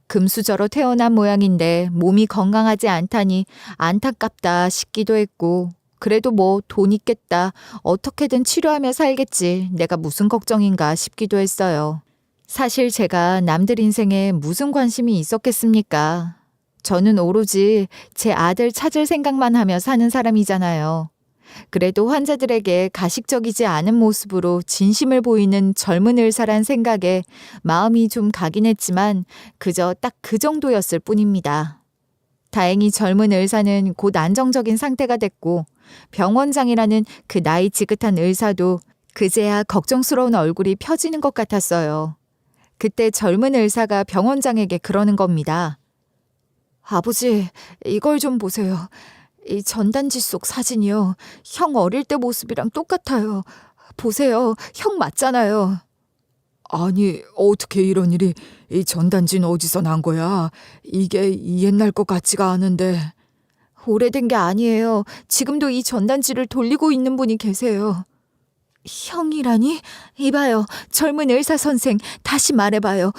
금수저로 태어난 모양인데 몸이 건강하지 않다니 안타깝다 싶기도 했고, 그래도 뭐 돈 있겠다, 어떻게든 치료하며 살겠지, 내가 무슨 걱정인가 싶기도 했어요. 사실 제가 남들 인생에 무슨 관심이 있었겠습니까? 저는 오로지 제 아들 찾을 생각만 하며 사는 사람이잖아요. 그래도 환자들에게 가식적이지 않은 모습으로 진심을 보이는 젊은 의사란 생각에 마음이 좀 가긴 했지만 그저 딱 그 정도였을 뿐입니다. 다행히 젊은 의사는 곧 안정적인 상태가 됐고 병원장이라는 그 나이 지긋한 의사도 그제야 걱정스러운 얼굴이 펴지는 것 같았어요. 그때 젊은 의사가 병원장에게 그러는 겁니다. 아버지, 이걸 좀 보세요. 이 전단지 속 사진이요. 형 어릴 때 모습이랑 똑같아요. 보세요. 형 맞잖아요. 아니, 어떻게 이런 일이, 이 전단지는 어디서 난 거야? 이게 옛날 것 같지가 않은데. 오래된 게 아니에요. 지금도 이 전단지를 돌리고 있는 분이 계세요. 형이라니? 이봐요. 젊은 의사 선생, 다시 말해봐요.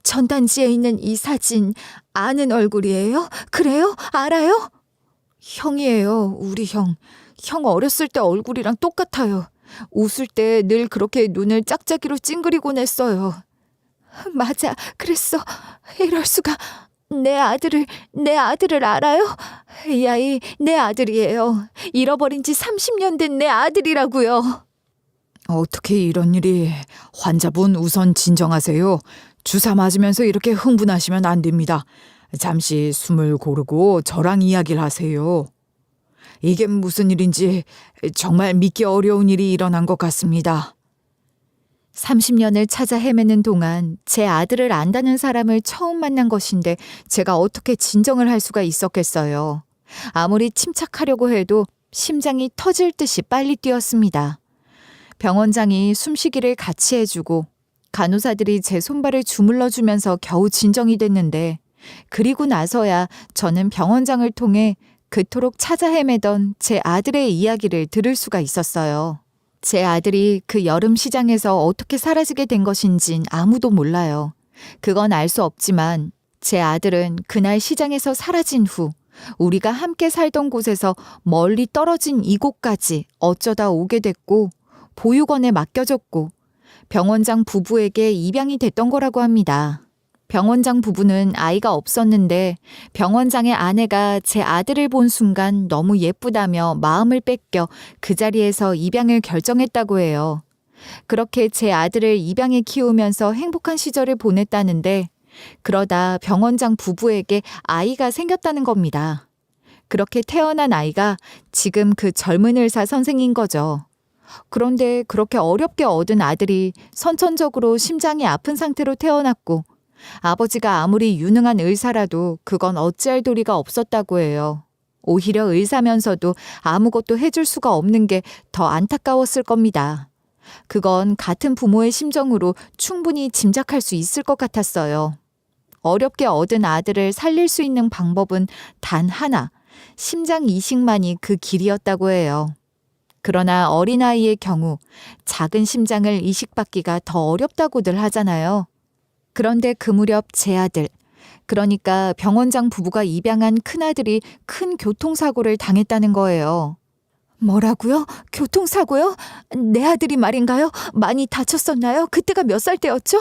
전단지에 있는 이 사진, 아는 얼굴이에요? 그래요? 알아요? 형이에요. 우리 형. 형 어렸을 때 얼굴이랑 똑같아요. 웃을 때 늘 그렇게 눈을 짝짝이로 찡그리곤 했어요. 맞아, 그랬어. 이럴 수가. 내 아들을 알아요? 이 아이 내 아들이에요. 잃어버린 지 30년 된 내 아들이라고요. 어떻게 이런 일이. 환자분 우선 진정하세요. 주사 맞으면서 이렇게 흥분하시면 안 됩니다. 잠시 숨을 고르고 저랑 이야기를 하세요. 이게 무슨 일인지 정말 믿기 어려운 일이 일어난 것 같습니다. 30년을 찾아 헤매는 동안 제 아들을 안다는 사람을 처음 만난 것인데 제가 어떻게 진정을 할 수가 있었겠어요. 아무리 침착하려고 해도 심장이 터질 듯이 빨리 뛰었습니다. 병원장이 숨쉬기를 같이 해주고 간호사들이 제 손발을 주물러 주면서 겨우 진정이 됐는데, 그리고 나서야 저는 병원장을 통해 그토록 찾아 헤매던 제 아들의 이야기를 들을 수가 있었어요. 제 아들이 그 여름 시장에서 어떻게 사라지게 된 것인진 아무도 몰라요. 그건 알 수 없지만 제 아들은 그날 시장에서 사라진 후 우리가 함께 살던 곳에서 멀리 떨어진 이곳까지 어쩌다 오게 됐고 보육원에 맡겨졌고 병원장 부부에게 입양이 됐던 거라고 합니다. 병원장 부부는 아이가 없었는데 병원장의 아내가 제 아들을 본 순간 너무 예쁘다며 마음을 뺏겨 그 자리에서 입양을 결정했다고 해요. 그렇게 제 아들을 입양해 키우면서 행복한 시절을 보냈다는데 그러다 병원장 부부에게 아이가 생겼다는 겁니다. 그렇게 태어난 아이가 지금 그 젊은 의사 선생인 거죠. 그런데 그렇게 어렵게 얻은 아들이 선천적으로 심장이 아픈 상태로 태어났고 아버지가 아무리 유능한 의사라도 그건 어찌할 도리가 없었다고 해요. 오히려 의사면서도 아무것도 해줄 수가 없는 게 더 안타까웠을 겁니다. 그건 같은 부모의 심정으로 충분히 짐작할 수 있을 것 같았어요. 어렵게 얻은 아들을 살릴 수 있는 방법은 단 하나, 심장 이식만이 그 길이었다고 해요. 그러나 어린아이의 경우 작은 심장을 이식받기가 더 어렵다고들 하잖아요. 그런데 그 무렵 제 아들, 그러니까 병원장 부부가 입양한 큰아들이 큰 교통사고를 당했다는 거예요. 뭐라고요? 교통사고요? 내 아들이 말인가요? 많이 다쳤었나요? 그때가 몇 살 때였죠?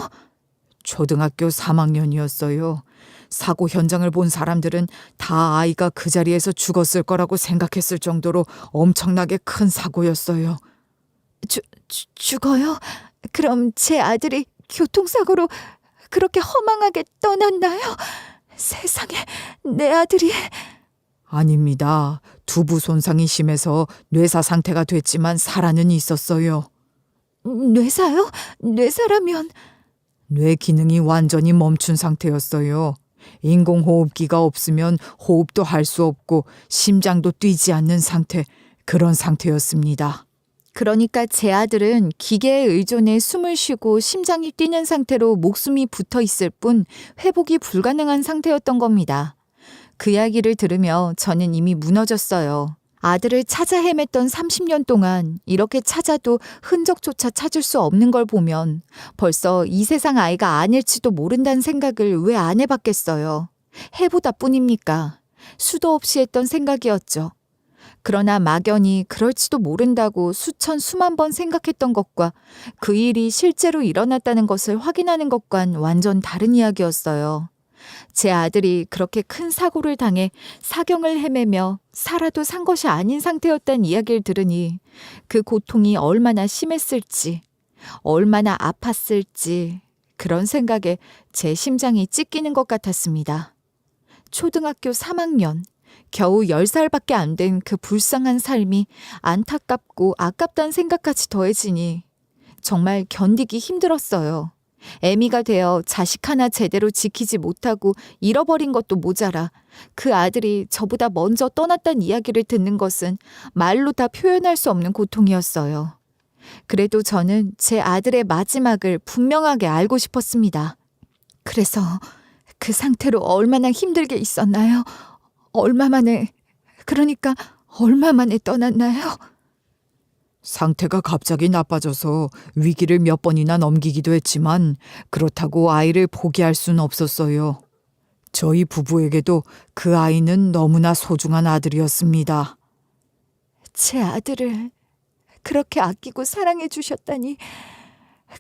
초등학교 3학년이었어요. 사고 현장을 본 사람들은 다 아이가 그 자리에서 죽었을 거라고 생각했을 정도로 엄청나게 큰 사고였어요. 죽어요? 그럼 제 아들이 교통사고로 그렇게 허망하게 떠났나요? 세상에, 내 아들이... 아닙니다. 두부 손상이 심해서 뇌사 상태가 됐지만 살아는 있었어요. 뇌사요? 뇌사라면... 뇌 기능이 완전히 멈춘 상태였어요. 인공호흡기가 없으면 호흡도 할 수 없고 심장도 뛰지 않는 상태, 그런 상태였습니다. 그러니까 제 아들은 기계에 의존해 숨을 쉬고 심장이 뛰는 상태로 목숨이 붙어 있을 뿐 회복이 불가능한 상태였던 겁니다. 그 이야기를 들으며 저는 이미 무너졌어요. 아들을 찾아 헤맸던 30년 동안 이렇게 찾아도 흔적조차 찾을 수 없는 걸 보면 벌써 이 세상 아이가 아닐지도 모른다는 생각을 왜 안 해봤겠어요. 해보다 뿐입니까? 수도 없이 했던 생각이었죠. 그러나 막연히 그럴지도 모른다고 수만 번 생각했던 것과 그 일이 실제로 일어났다는 것을 확인하는 것과는 완전 다른 이야기였어요. 제 아들이 그렇게 큰 사고를 당해 사경을 헤매며 살아도 산 것이 아닌 상태였다는 이야기를 들으니 그 고통이 얼마나 심했을지, 얼마나 아팠을지 그런 생각에 제 심장이 찢기는 것 같았습니다. 초등학교 3학년, 겨우 10살밖에 안 된 그 불쌍한 삶이 안타깝고 아깝다는 생각까지 더해지니 정말 견디기 힘들었어요. 애미가 되어 자식 하나 제대로 지키지 못하고 잃어버린 것도 모자라 그 아들이 저보다 먼저 떠났다는 이야기를 듣는 것은 말로 다 표현할 수 없는 고통이었어요. 그래도 저는 제 아들의 마지막을 분명하게 알고 싶었습니다. 그래서 그 상태로 얼마나 힘들게 있었나요? 얼마 만에 떠났나요? 상태가 갑자기 나빠져서 위기를 몇 번이나 넘기기도 했지만 그렇다고 아이를 포기할 수는 없었어요. 저희 부부에게도 그 아이는 너무나 소중한 아들이었습니다. 제 아들을 그렇게 아끼고 사랑해 주셨다니.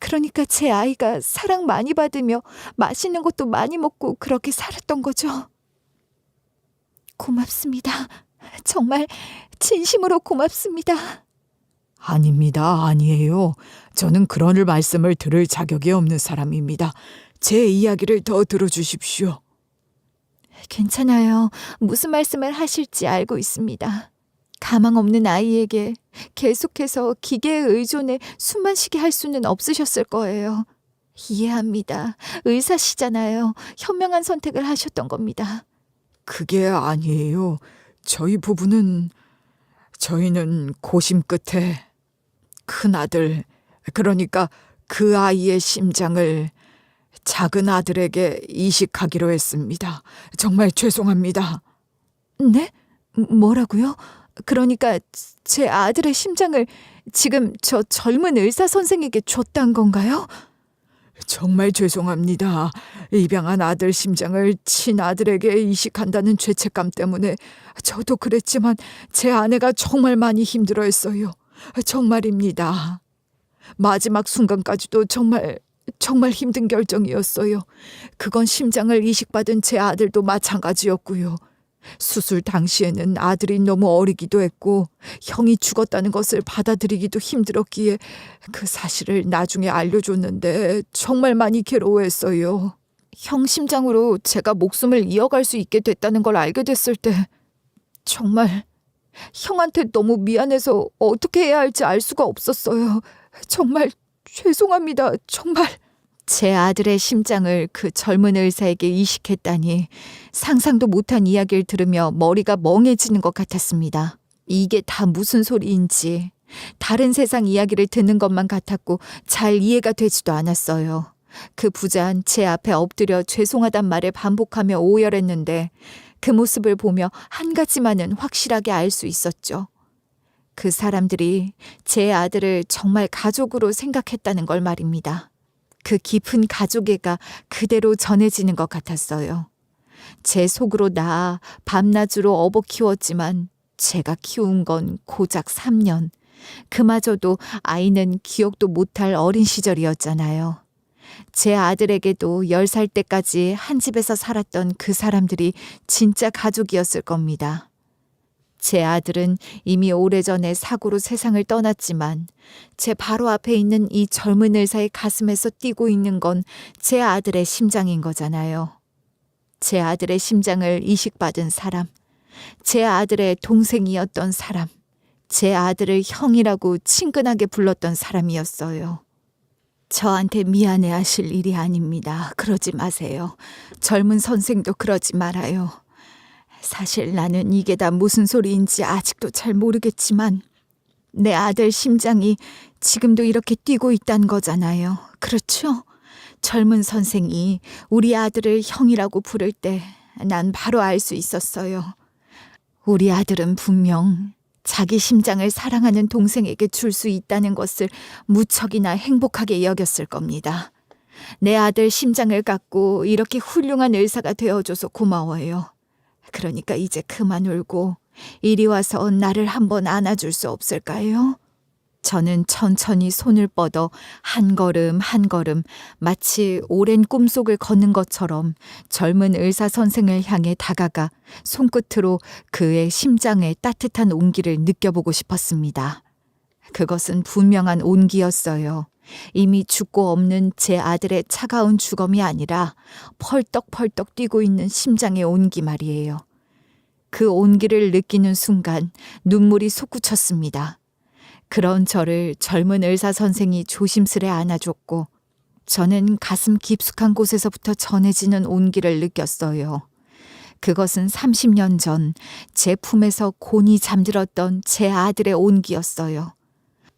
그러니까 제 아이가 사랑 많이 받으며 맛있는 것도 많이 먹고 그렇게 살았던 거죠. 고맙습니다. 정말 진심으로 고맙습니다. 아닙니다. 아니에요. 저는 그런 말씀을 들을 자격이 없는 사람입니다. 제 이야기를 더 들어주십시오. 괜찮아요. 무슨 말씀을 하실지 알고 있습니다. 가망 없는 아이에게 계속해서 기계에 의존해 숨만 쉬게 할 수는 없으셨을 거예요. 이해합니다. 의사시잖아요. 현명한 선택을 하셨던 겁니다. 그게 아니에요. 저희는 고심 끝에 큰아들, 그러니까 그 아이의 심장을 작은 아들에게 이식하기로 했습니다. 정말 죄송합니다. 네? 뭐라고요? 그러니까 제 아들의 심장을 지금 저 젊은 의사 선생에게 줬단 건가요? 정말 죄송합니다. 입양한 아들 심장을 친아들에게 이식한다는 죄책감 때문에 저도 그랬지만 제 아내가 정말 많이 힘들어했어요. 정말입니다. 마지막 순간까지도 정말 정말 힘든 결정이었어요. 그건 심장을 이식받은 제 아들도 마찬가지였고요. 수술 당시에는 아들이 너무 어리기도 했고 형이 죽었다는 것을 받아들이기도 힘들었기에 그 사실을 나중에 알려줬는데 정말 많이 괴로워했어요. 형 심장으로 제가 목숨을 이어갈 수 있게 됐다는 걸 알게 됐을 때 정말 형한테 너무 미안해서 어떻게 해야 할지 알 수가 없었어요. 정말 죄송합니다. 정말. 제 아들의 심장을 그 젊은 의사에게 이식했다니 상상도 못한 이야기를 들으며 머리가 멍해지는 것 같았습니다. 이게 다 무슨 소리인지 다른 세상 이야기를 듣는 것만 같았고 잘 이해가 되지도 않았어요. 그 부자는 제 앞에 엎드려 죄송하단 말을 반복하며 오열했는데 그 모습을 보며 한 가지만은 확실하게 알 수 있었죠. 그 사람들이 제 아들을 정말 가족으로 생각했다는 걸 말입니다. 그 깊은 가족애가 그대로 전해지는 것 같았어요. 제 속으로 낳아 밤낮으로 업어 키웠지만 제가 키운 건 고작 3년. 그마저도 아이는 기억도 못할 어린 시절이었잖아요. 제 아들에게도 10살 때까지 한 집에서 살았던 그 사람들이 진짜 가족이었을 겁니다. 제 아들은 이미 오래전에 사고로 세상을 떠났지만 제 바로 앞에 있는 이 젊은 의사의 가슴에서 뛰고 있는 건 제 아들의 심장인 거잖아요. 제 아들의 심장을 이식받은 사람, 제 아들의 동생이었던 사람, 제 아들을 형이라고 친근하게 불렀던 사람이었어요. 저한테 미안해 하실 일이 아닙니다. 그러지 마세요. 젊은 선생도 그러지 말아요. 사실 나는 이게 다 무슨 소리인지 아직도 잘 모르겠지만 내 아들 심장이 지금도 이렇게 뛰고 있다는 거잖아요. 그렇죠? 젊은 선생이 우리 아들을 형이라고 부를 때 난 바로 알 수 있었어요. 우리 아들은 분명 자기 심장을 사랑하는 동생에게 줄 수 있다는 것을 무척이나 행복하게 여겼을 겁니다. 내 아들 심장을 갖고 이렇게 훌륭한 의사가 되어줘서 고마워요. 그러니까 이제 그만 울고 이리 와서 나를 한번 안아줄 수 없을까요? 저는 천천히 손을 뻗어 한 걸음 한 걸음 마치 오랜 꿈속을 걷는 것처럼 젊은 의사 선생을 향해 다가가 손끝으로 그의 심장의 따뜻한 온기를 느껴보고 싶었습니다. 그것은 분명한 온기였어요. 이미 죽고 없는 제 아들의 차가운 주검이 아니라 펄떡펄떡 뛰고 있는 심장의 온기 말이에요. 그 온기를 느끼는 순간 눈물이 솟구쳤습니다. 그런 저를 젊은 의사 선생이 조심스레 안아줬고 저는 가슴 깊숙한 곳에서부터 전해지는 온기를 느꼈어요. 그것은 30년 전 제 품에서 곤히 잠들었던 제 아들의 온기였어요.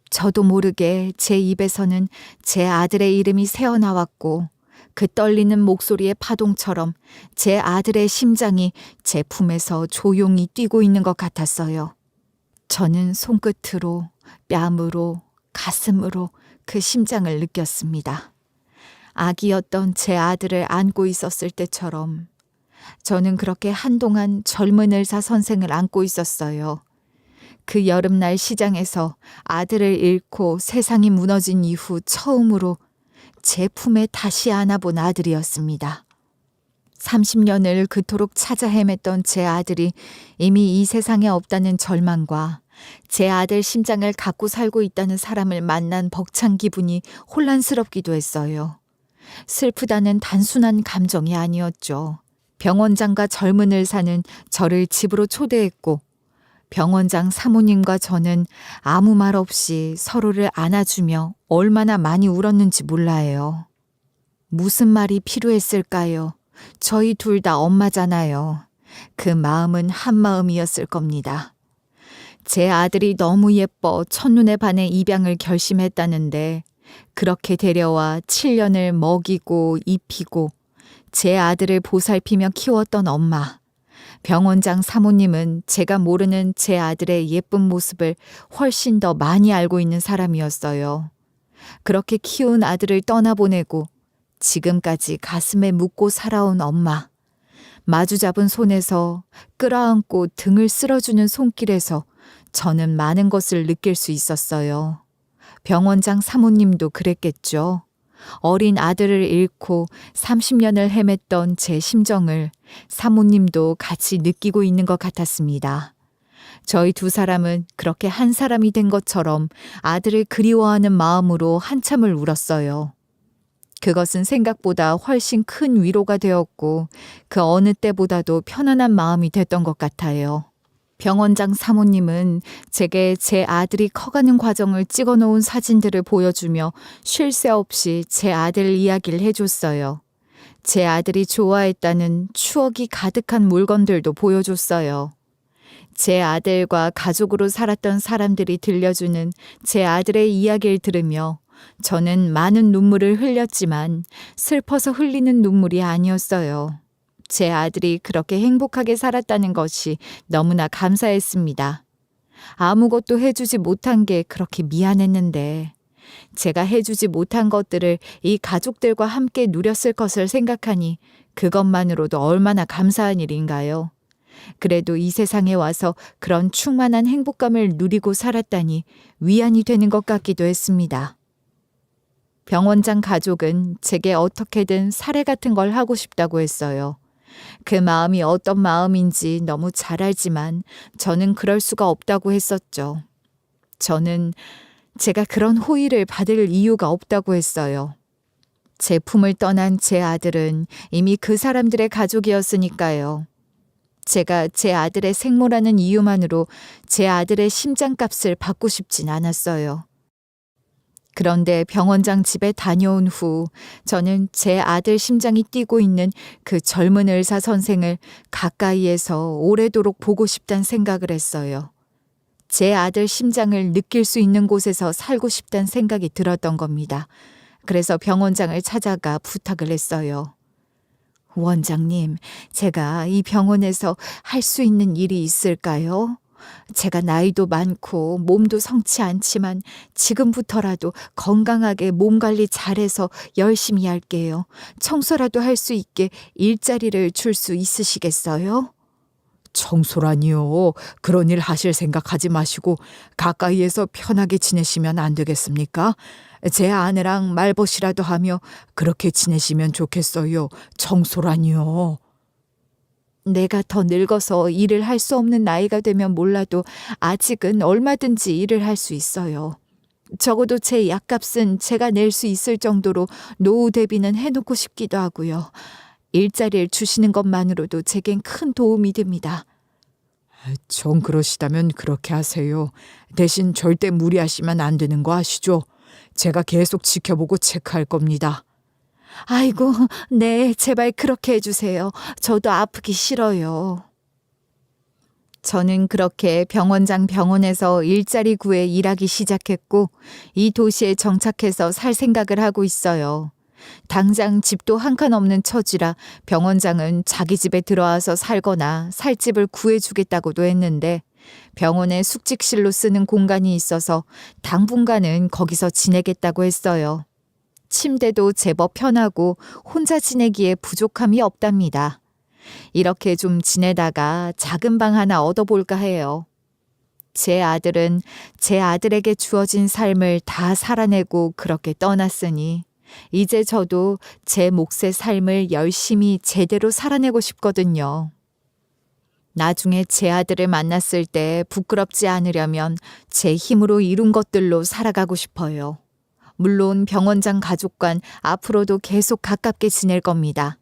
저도 모르게 제 입에서는 제 아들의 이름이 새어나왔고 그 떨리는 목소리의 파동처럼 제 아들의 심장이 제 품에서 조용히 뛰고 있는 것 같았어요. 저는 손끝으로, 뺨으로, 가슴으로 그 심장을 느꼈습니다. 아기였던 제 아들을 안고 있었을 때처럼 저는 그렇게 한동안 젊은 의사 선생을 안고 있었어요. 그 여름날 시장에서 아들을 잃고 세상이 무너진 이후 처음으로 제 품에 다시 안아본 아들이었습니다. 30년을 그토록 찾아 헤맸던 제 아들이 이미 이 세상에 없다는 절망과 제 아들 심장을 갖고 살고 있다는 사람을 만난 벅찬 기분이 혼란스럽기도 했어요. 슬프다는 단순한 감정이 아니었죠. 병원장과 젊은 의사는 저를 집으로 초대했고 병원장 사모님과 저는 아무 말 없이 서로를 안아주며 얼마나 많이 울었는지 몰라요. 무슨 말이 필요했을까요? 저희 둘 다 엄마잖아요. 그 마음은 한 마음이었을 겁니다. 제 아들이 너무 예뻐 첫눈에 반해 입양을 결심했다는데 그렇게 데려와 7년을 먹이고 입히고 제 아들을 보살피며 키웠던 엄마. 병원장 사모님은 제가 모르는 제 아들의 예쁜 모습을 훨씬 더 많이 알고 있는 사람이었어요. 그렇게 키운 아들을 떠나보내고 지금까지 가슴에 묻고 살아온 엄마. 마주 잡은 손에서 끌어안고 등을 쓸어주는 손길에서 저는 많은 것을 느낄 수 있었어요. 병원장 사모님도 그랬겠죠. 어린 아들을 잃고 30년을 헤맸던 제 심정을 사모님도 같이 느끼고 있는 것 같았습니다. 저희 두 사람은 그렇게 한 사람이 된 것처럼 아들을 그리워하는 마음으로 한참을 울었어요. 그것은 생각보다 훨씬 큰 위로가 되었고 그 어느 때보다도 편안한 마음이 됐던 것 같아요. 병원장 사모님은 제게 제 아들이 커가는 과정을 찍어놓은 사진들을 보여주며 쉴 새 없이 제 아들 이야기를 해줬어요. 제 아들이 좋아했다는 추억이 가득한 물건들도 보여줬어요. 제 아들과 가족으로 살았던 사람들이 들려주는 제 아들의 이야기를 들으며 저는 많은 눈물을 흘렸지만 슬퍼서 흘리는 눈물이 아니었어요. 제 아들이 그렇게 행복하게 살았다는 것이 너무나 감사했습니다. 아무것도 해주지 못한 게 그렇게 미안했는데 제가 해주지 못한 것들을 이 가족들과 함께 누렸을 것을 생각하니 그것만으로도 얼마나 감사한 일인가요? 그래도 이 세상에 와서 그런 충만한 행복감을 누리고 살았다니 위안이 되는 것 같기도 했습니다. 병원장 가족은 제게 어떻게든 사례 같은 걸 하고 싶다고 했어요. 그 마음이 어떤 마음인지 너무 잘 알지만 저는 그럴 수가 없다고 했었죠. 저는 제가 그런 호의를 받을 이유가 없다고 했어요. 제 품을 떠난 제 아들은 이미 그 사람들의 가족이었으니까요. 제가 제 아들의 생모라는 이유만으로 제 아들의 심장값을 받고 싶진 않았어요. 그런데 병원장 집에 다녀온 후 저는 제 아들 심장이 뛰고 있는 그 젊은 의사 선생을 가까이에서 오래도록 보고 싶단 생각을 했어요. 제 아들 심장을 느낄 수 있는 곳에서 살고 싶단 생각이 들었던 겁니다. 그래서 병원장을 찾아가 부탁을 했어요. 원장님, 제가 이 병원에서 할 수 있는 일이 있을까요? 제가 나이도 많고 몸도 성치 않지만 지금부터라도 건강하게 몸 관리 잘해서 열심히 할게요. 청소라도 할 수 있게 일자리를 줄 수 있으시겠어요? 청소라니요. 그런 일 하실 생각하지 마시고 가까이에서 편하게 지내시면 안 되겠습니까? 제 아내랑 말벗이라도 하며 그렇게 지내시면 좋겠어요. 청소라니요. 내가 더 늙어서 일을 할 수 없는 나이가 되면 몰라도 아직은 얼마든지 일을 할 수 있어요. 적어도 제 약값은 제가 낼 수 있을 정도로 노후 대비는 해놓고 싶기도 하고요. 일자리를 주시는 것만으로도 제겐 큰 도움이 됩니다. 정 그러시다면 그렇게 하세요. 대신 절대 무리하시면 안 되는 거 아시죠? 제가 계속 지켜보고 체크할 겁니다. 아이고, 네, 제발 그렇게 해주세요. 저도 아프기 싫어요. 저는 그렇게 병원장 병원에서 일자리 구해 일하기 시작했고 이 도시에 정착해서 살 생각을 하고 있어요. 당장 집도 한 칸 없는 처지라 병원장은 자기 집에 들어와서 살거나 살 집을 구해주겠다고도 했는데 병원에 숙직실로 쓰는 공간이 있어서 당분간은 거기서 지내겠다고 했어요. 침대도 제법 편하고 혼자 지내기에 부족함이 없답니다. 이렇게 좀 지내다가 작은 방 하나 얻어볼까 해요. 제 아들은 제 아들에게 주어진 삶을 다 살아내고 그렇게 떠났으니 이제 저도 제 몫의 삶을 열심히 제대로 살아내고 싶거든요. 나중에 제 아들을 만났을 때 부끄럽지 않으려면 제 힘으로 이룬 것들로 살아가고 싶어요. 물론 병원장 가족관 앞으로도 계속 가깝게 지낼 겁니다.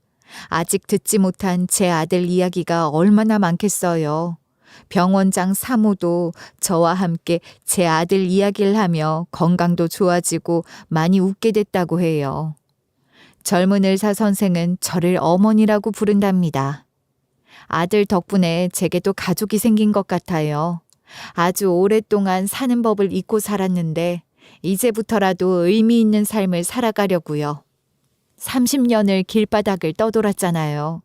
아직 듣지 못한 제 아들 이야기가 얼마나 많겠어요. 병원장 사모도 저와 함께 제 아들 이야기를 하며 건강도 좋아지고 많이 웃게 됐다고 해요. 젊은 의사 선생은 저를 어머니라고 부른답니다. 아들 덕분에 제게도 가족이 생긴 것 같아요. 아주 오랫동안 사는 법을 잊고 살았는데 이제부터라도 의미 있는 삶을 살아가려고요. 30년을 길바닥을 떠돌았잖아요.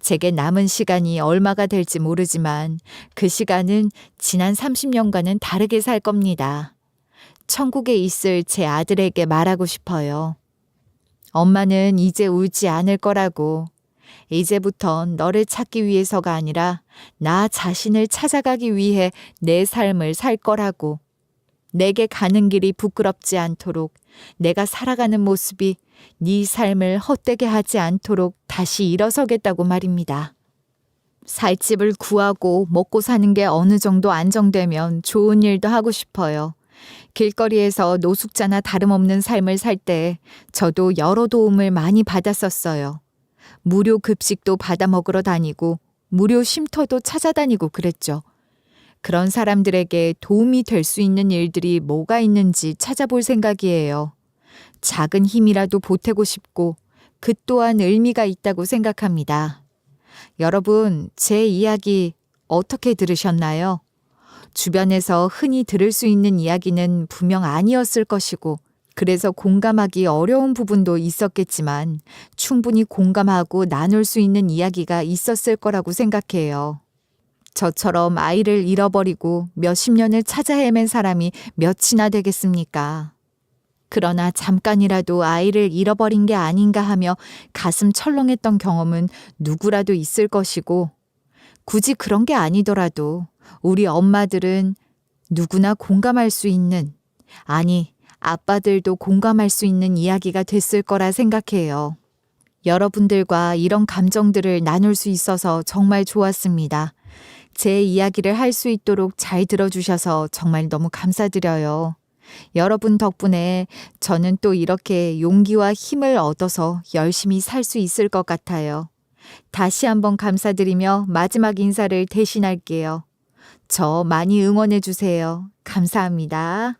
제게 남은 시간이 얼마가 될지 모르지만 그 시간은 지난 30년과는 다르게 살 겁니다. 천국에 있을 제 아들에게 말하고 싶어요. 엄마는 이제 울지 않을 거라고. 이제부턴 너를 찾기 위해서가 아니라 나 자신을 찾아가기 위해 내 삶을 살 거라고. 내게 가는 길이 부끄럽지 않도록, 내가 살아가는 모습이 네 삶을 헛되게 하지 않도록 다시 일어서겠다고 말입니다. 살 집을 구하고 먹고 사는 게 어느 정도 안정되면 좋은 일도 하고 싶어요. 길거리에서 노숙자나 다름없는 삶을 살 때 저도 여러 도움을 많이 받았었어요. 무료 급식도 받아 먹으러 다니고 무료 쉼터도 찾아다니고 그랬죠. 그런 사람들에게 도움이 될 수 있는 일들이 뭐가 있는지 찾아볼 생각이에요. 작은 힘이라도 보태고 싶고 그 또한 의미가 있다고 생각합니다. 여러분, 제 이야기 어떻게 들으셨나요? 주변에서 흔히 들을 수 있는 이야기는 분명 아니었을 것이고, 그래서 공감하기 어려운 부분도 있었겠지만 충분히 공감하고 나눌 수 있는 이야기가 있었을 거라고 생각해요. 저처럼 아이를 잃어버리고 몇십 년을 찾아 헤맨 사람이 몇이나 되겠습니까? 그러나 잠깐이라도 아이를 잃어버린 게 아닌가 하며 가슴 철렁했던 경험은 누구라도 있을 것이고, 굳이 그런 게 아니더라도 우리 엄마들은 누구나 공감할 수 있는, 아니, 아빠들도 공감할 수 있는 이야기가 됐을 거라 생각해요. 여러분들과 이런 감정들을 나눌 수 있어서 정말 좋았습니다. 제 이야기를 할 수 있도록 잘 들어주셔서 정말 너무 감사드려요. 여러분 덕분에 저는 또 이렇게 용기와 힘을 얻어서 열심히 살 수 있을 것 같아요. 다시 한번 감사드리며 마지막 인사를 대신할게요. 저 많이 응원해 주세요. 감사합니다.